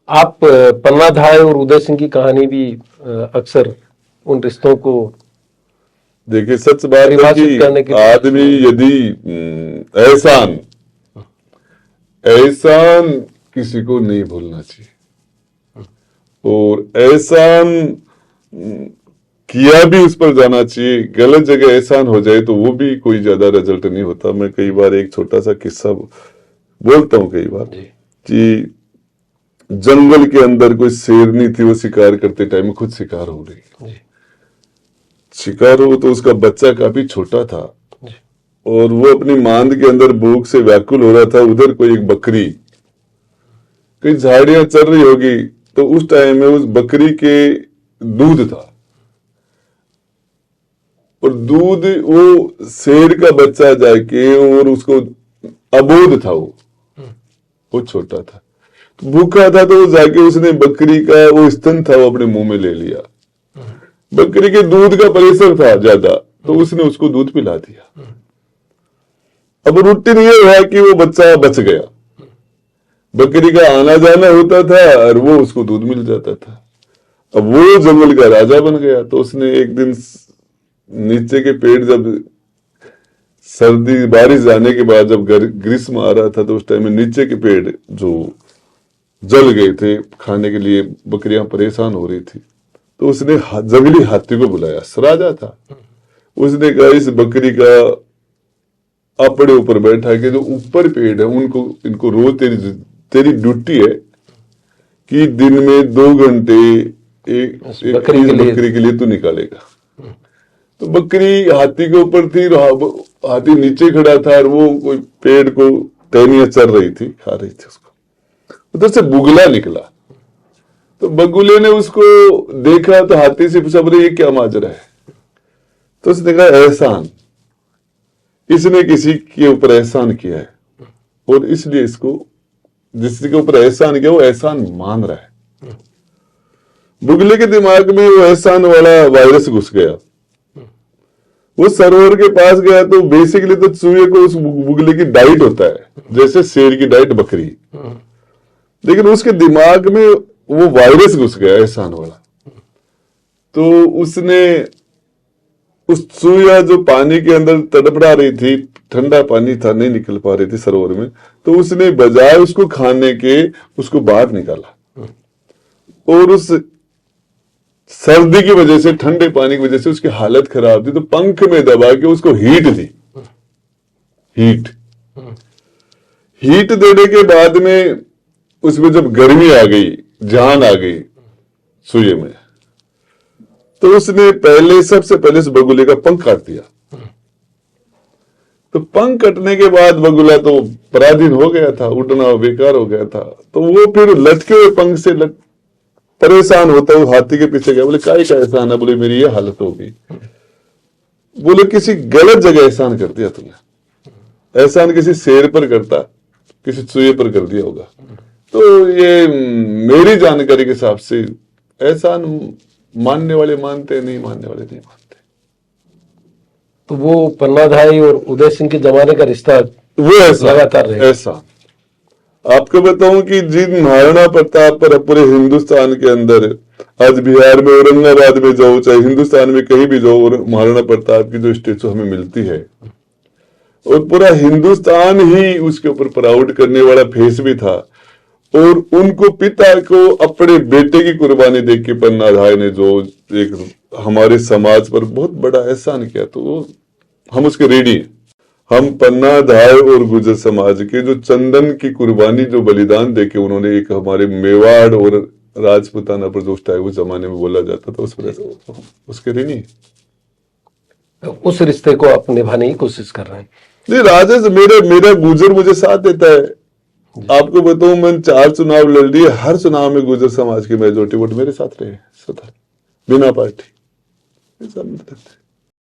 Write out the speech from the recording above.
आप पन्ना धाय और उदय सिंह की कहानी भी अक्सर उन रिश्तों को देखिए, सच बात है कि आदमी यदि एहसान एहसान किसी को नहीं भूलना चाहिए और एहसान किया भी उस पर जाना चाहिए। गलत जगह एहसान हो जाए तो वो भी कोई ज्यादा रिजल्ट नहीं होता। मैं कई बार एक छोटा सा किस्सा बोलता हूँ कई बार कि जंगल के अंदर कोई शेरनी थी, वो शिकार करते टाइम खुद शिकार हो रही। शिकार हो तो उसका बच्चा काफी छोटा था और वो अपनी मांद के अंदर भूख से व्याकुल हो रहा था। उधर कोई एक बकरी कई झाड़ियां चल रही होगी, तो उस टाइम में उस बकरी के दूध था और दूध वो शेर का बच्चा जाके और उसको अबोध था, वो छोटा था, तो भूखा था, तो जाके उसने बकरी का वो स्तन था वो अपने मुंह में ले लिया। बकरी के दूध का प्रेशर था ज्यादा, तो उसने उसको दूध पिला दिया। अब रूटीन ये हुआ कि वो बच्चा बच गया। बकरी का आना जाना होता था और वो उसको दूध मिल जाता था। अब वो जंगल का राजा बन गया। तो उसने एक दिन नीचे के पेड़, जब सर्दी बारिश जाने के बाद जब ग्रीष्म आ रहा था, तो उस टाइम में नीचे के पेड़ जो जल गए थे खाने के लिए, बकरियां परेशान हो रही थी, तो उसने जंगली हाथी को बुलाया। राजा था। उसने कहा इस बकरी का अपने ऊपर बैठा के जो ऊपर पेड़ है इनको रोज तेरी ड्यूटी है कि दिन में 2 घंटे एक बकरी के लिए तू निकालेगा। तो बकरी हाथी के ऊपर थी, हाथी नीचे खड़ा था और वो कोई पेड़ को टहनियां चल रही थी, खा रही थी उसको। उधर से बुगला निकला, तो बगुले ने उसको देखा तो हाथी से पूछा, बोले ये क्या माजरा है? तो उसने कहा एहसान, इसने किसी के ऊपर एहसान किया है और इसलिए इसको जिसके ऊपर एहसान किया वो एहसान मान रहा है। बुगले के दिमाग में वो एहसान वाला वायरस घुस गया। वो सरोवर के पास गया तो बेसिकली तो चूहे को उस बुगले की डाइट होता है, जैसे शेर की डाइट बकरी, लेकिन उसके दिमाग में वो वायरस घुस गया एहसान वाला। तो उसने उस चूहा जो पानी के अंदर तड़पड़ा रही थी, ठंडा पानी था, नहीं निकल पा रही थी सरोवर में, तो उसने बजाय उसको खाने के उसको बाहर निकाला और उस सर्दी की वजह से, ठंडे पानी की वजह से उसकी हालत खराब थी, तो पंख में दबा के उसको हीट दी। हीट देने के बाद में उसमें जब गर्मी आ गई, जान आ गई चूहे में, तो उसने सबसे पहले उस बगुले का पंख काट दिया। तो पंख कटने के बाद बगुला तो पराधीन हो गया था, उड़ना बेकार हो गया था। तो वो फिर लटके हुए पंख से परेशान होता है, हाथी के पीछे गया। बोले काय का एहसान है? बोले मेरी ये हालत हो गई। बोले किसी गलत जगह एहसान कर दिया तुमने। एहसान किसी शेर पर करता, किसी चूहे पर कर दिया होगा। तो ये मेरी जानकारी के हिसाब से एहसान मानने वाले मानते, नहीं मानने वाले नहीं मानते। तो वो पन्ना धाय और उदय सिंह के जमाने का रिश्ता वो लगातार रहेगा। ऐसा आपको बताऊं कि जिन महाराणा प्रताप पर पूरे हिंदुस्तान के अंदर, आज बिहार में औरंगाबाद में जाओ, चाहे हिंदुस्तान में कहीं भी जाओ, महाराणा प्रताप की जो स्टेचू हमें मिलती है, और पूरा हिंदुस्तान ही उसके ऊपर प्राउड करने वाला फेस भी था। और उनको पिता को अपने बेटे की कुर्बानी देख के पन्ना धाय ने जो एक हमारे समाज पर बहुत बड़ा एहसान किया, तो हम उसके ऋणी हैं। हम पन्ना धाय और गुर्जर समाज के जो चंदन की कुर्बानी, जो बलिदान देके उन्होंने एक हमारे मेवाड़ और राजपुताना पर जो उस जमाने में बोला जाता था, उस वजह से उसके ऋणी। उस रिश्ते को आप निभाने की कोशिश कर रहे हैं? नहीं, राजेश मेरा गुर्जर मुझे साथ देता है। आपको बताऊं, मैंने 4 चुनाव लड़ लिए, हर चुनाव में गुर्जर समाज की मेजोरिटी वोट मेरे साथ रहे सदा, बिना पार्टी।